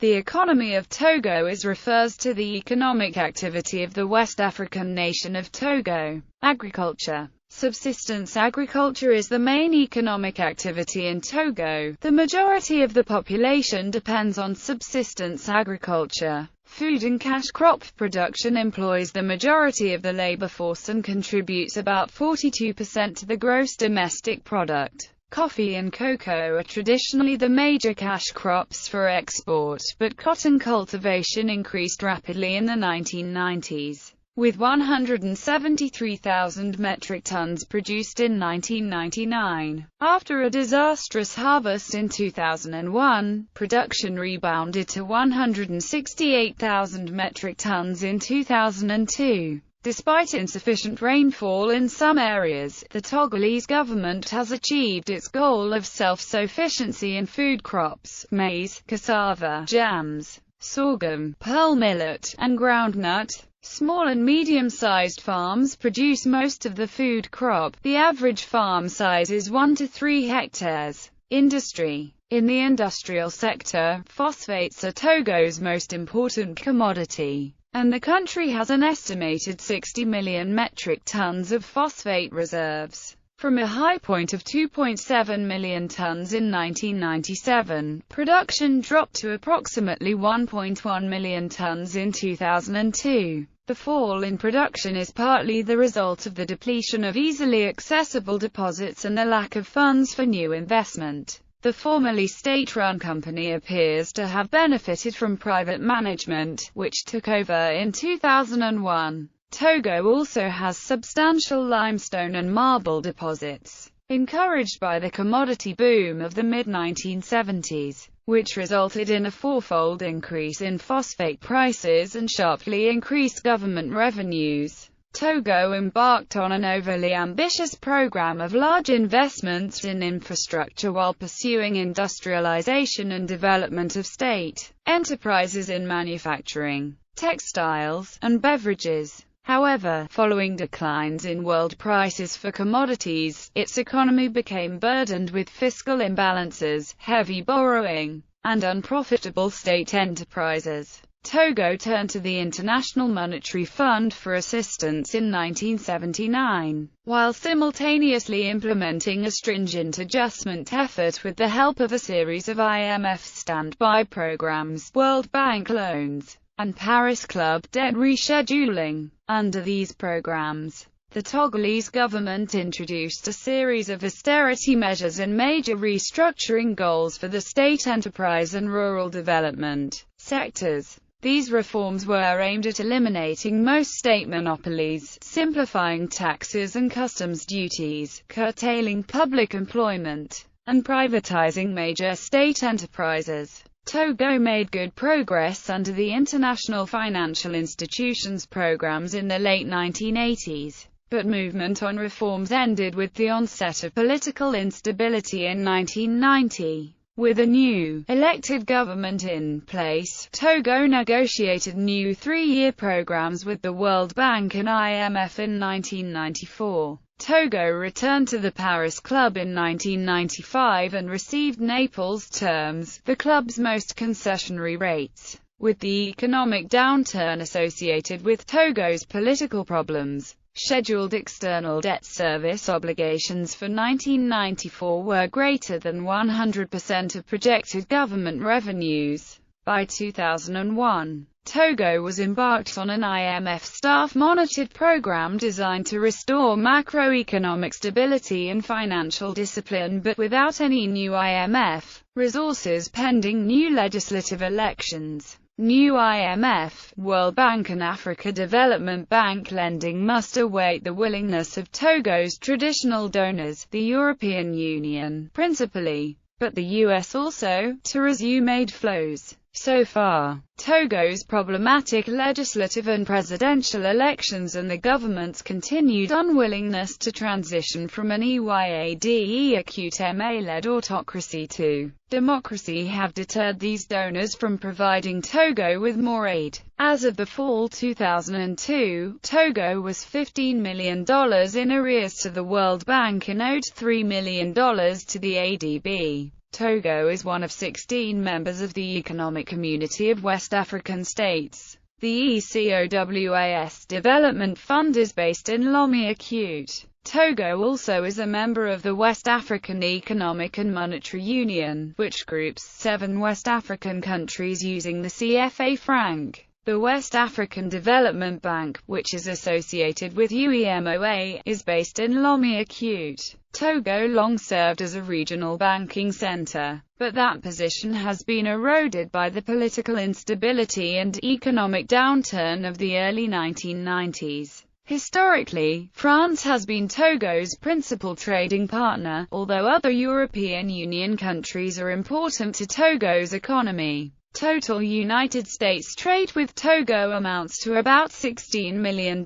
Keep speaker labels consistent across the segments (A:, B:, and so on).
A: The economy of Togo refers to the economic activity of the West African nation of Togo. Agriculture. Subsistence agriculture is the main economic activity in Togo. The majority of the population depends on subsistence agriculture. Food and cash crop production employs the majority of the labor force and contributes about 42% to the gross domestic product. Coffee and cocoa are traditionally the major cash crops for export, but cotton cultivation increased rapidly in the 1990s, with 173,000 metric tons produced in 1999. After a disastrous harvest in 2001, production rebounded to 168,000 metric tons in 2002. Despite insufficient rainfall in some areas, the Togolese government has achieved its goal of self-sufficiency in food crops, maize, cassava, jams, sorghum, pearl millet, and groundnut. Small and medium-sized farms produce most of the food crop. The average farm size is 1 to 3 hectares. Industry. In the industrial sector, phosphates are Togo's most important commodity, and the country has an estimated 60 million metric tons of phosphate reserves. From a high point of 2.7 million tons in 1997, production dropped to approximately 1.1 million tons in 2002. The fall in production is partly the result of the depletion of easily accessible deposits and the lack of funds for new investment. The formerly state-run company appears to have benefited from private management, which took over in 2001. Togo also has substantial limestone and marble deposits, encouraged by the commodity boom of the mid-1970s, which resulted in a fourfold increase in phosphate prices and sharply increased government revenues. Togo embarked on an overly ambitious program of large investments in infrastructure while pursuing industrialization and development of state enterprises in manufacturing, textiles, and beverages. However, following declines in world prices for commodities, its economy became burdened with fiscal imbalances, heavy borrowing, and unprofitable state enterprises. Togo turned to the International Monetary Fund for assistance in 1979, while simultaneously implementing a stringent adjustment effort with the help of a series of IMF standby programs, World Bank loans, and Paris Club debt rescheduling. Under these programs, the Togolese government introduced a series of austerity measures and major restructuring goals for the state enterprise and rural development sectors. These reforms were aimed at eliminating most state monopolies, simplifying taxes and customs duties, curtailing public employment, and privatizing major state enterprises. Togo made good progress under the international financial institutions programs in the late 1980s, but movement on reforms ended with the onset of political instability in 1990. With a new, elected government in place, Togo negotiated new three-year programs with the World Bank and IMF in 1994. Togo returned to the Paris Club in 1995 and received Naples terms, the club's most concessionary rates. With the economic downturn associated with Togo's political problems, scheduled external debt service obligations for 1994 were greater than 100% of projected government revenues. By 2001, Togo was embarked on an IMF staff-monitored program designed to restore macroeconomic stability and financial discipline, but without any new IMF resources pending new legislative elections. New IMF, World Bank and Africa Development Bank lending must await the willingness of Togo's traditional donors, the European Union, principally, but the US also, to resume aid flows. So far, Togo's problematic legislative and presidential elections and the government's continued unwillingness to transition from an EYADE acute MA-led autocracy to democracy have deterred these donors from providing Togo with more aid. As of the fall 2002, Togo was $15 million in arrears to the World Bank and owed $3 million to the ADB. Togo is one of 16 members of the Economic Community of West African States. The ECOWAS Development Fund is based in Lomé Acute. Togo also is a member of the West African Economic and Monetary Union, which groups 7 West African countries using the CFA franc. The West African Development Bank, which is associated with UEMOA, is based in Lomé Acute. Togo long served as a regional banking center, but that position has been eroded by the political instability and economic downturn of the early 1990s. Historically, France has been Togo's principal trading partner, although other European Union countries are important to Togo's economy. Total United States trade with Togo amounts to about $16 million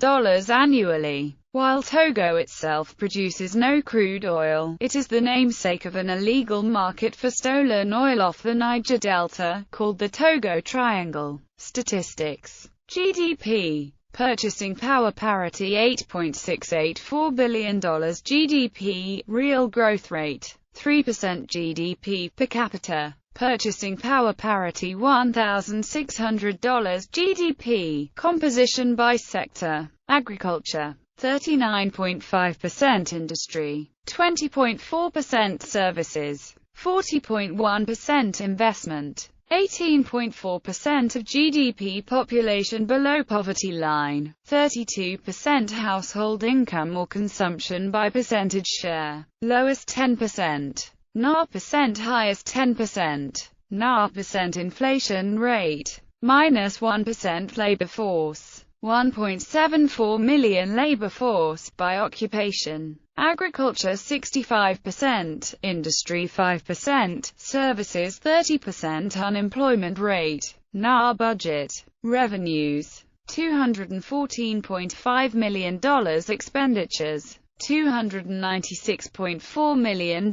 A: annually. While Togo itself produces no crude oil, it is the namesake of an illegal market for stolen oil off the Niger Delta, called the Togo Triangle. Statistics. GDP. Purchasing power parity $8.684 billion GDP, real growth rate 3% GDP per capita. Purchasing power parity $1,600 GDP. Composition by sector. Agriculture 39.5%, industry 20.4%, services 40.1%, investment 18.4% of GDP. Population below poverty line 32%. Household income or consumption by percentage share, lowest 10%. NA percent, highest 10%. NA percent. Inflation rate -1%. Labor force 1.74 million. Labor force by occupation. Agriculture 65%, industry 5%, services 30%. Unemployment rate. NA budget. Revenues $214.5 million. Expenditures $296.4 million,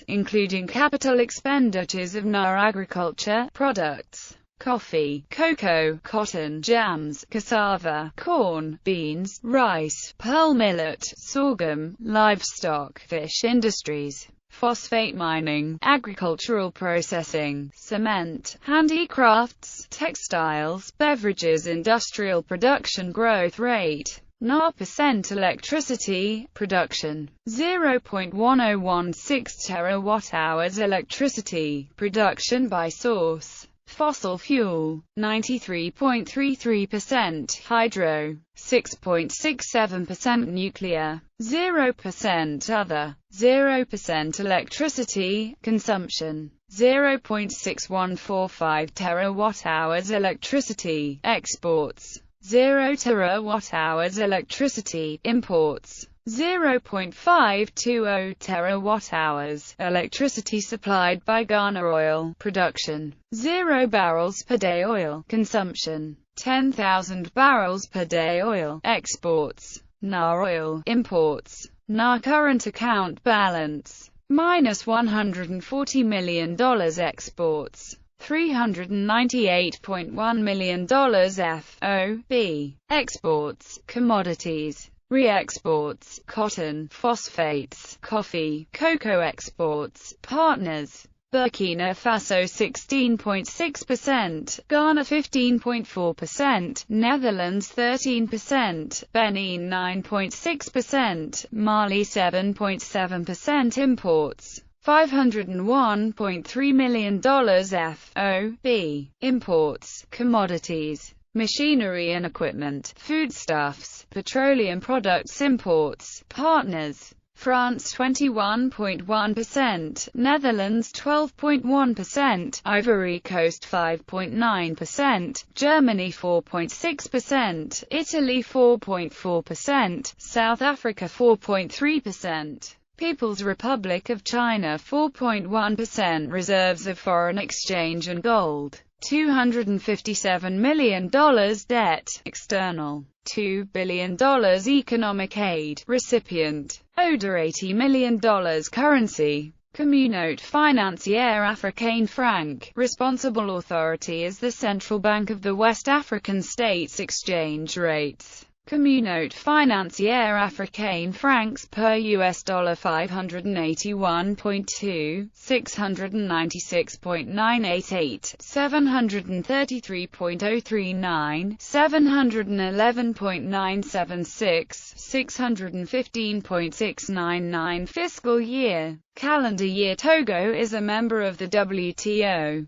A: including capital expenditures of NA. Agriculture products: coffee, cocoa, cotton, jams, cassava, corn, beans, rice, pearl millet, sorghum, livestock, fish industries, phosphate mining, agricultural processing, cement, handicrafts, textiles, beverages. Industrial production growth rate NA percent. Electricity production 0.1016 terawatt-hours. Electricity production by source: fossil fuel 93.33%, hydro 6.67%, nuclear 0%, other 0%. Electricity consumption 0.6145 terawatt-hours. Electricity exports 0 terawatt-hours. Electricity imports 0.520 terawatt-hours. Electricity supplied by Ghana. Oil production 0 barrels per day. Oil consumption 10,000 barrels per day. Oil exports NA. Oil imports NA. Current account balance -$140 million. Exports $398.1 million. FOB exports commodities. Re-exports cotton, phosphates, coffee, cocoa. Exports partners: Burkina Faso 16.6%, Ghana 15.4%, Netherlands 13%, Benin 9.6%, Mali 7.7%. Imports $501.3 million. FOB imports commodities, machinery and equipment, foodstuffs, petroleum products. Imports partners: France 21.1%, Netherlands 12.1%, Ivory Coast 5.9%, Germany 4.6%, Italy 4.4%, South Africa 4.3%. People's Republic of China 4.1%. Reserves of foreign exchange and gold $257 million. Debt external $2 billion. Economic aid recipient ODA $80 million. Currency Communauté financière africaine franc. Responsible authority is the Central Bank of the West African States. Exchange rates Communauté financière africaine francs per US dollar 581.2, 696.988, 733.039, 711.976, 615.699 fiscal year. Calendar year. Togo is a member of the WTO.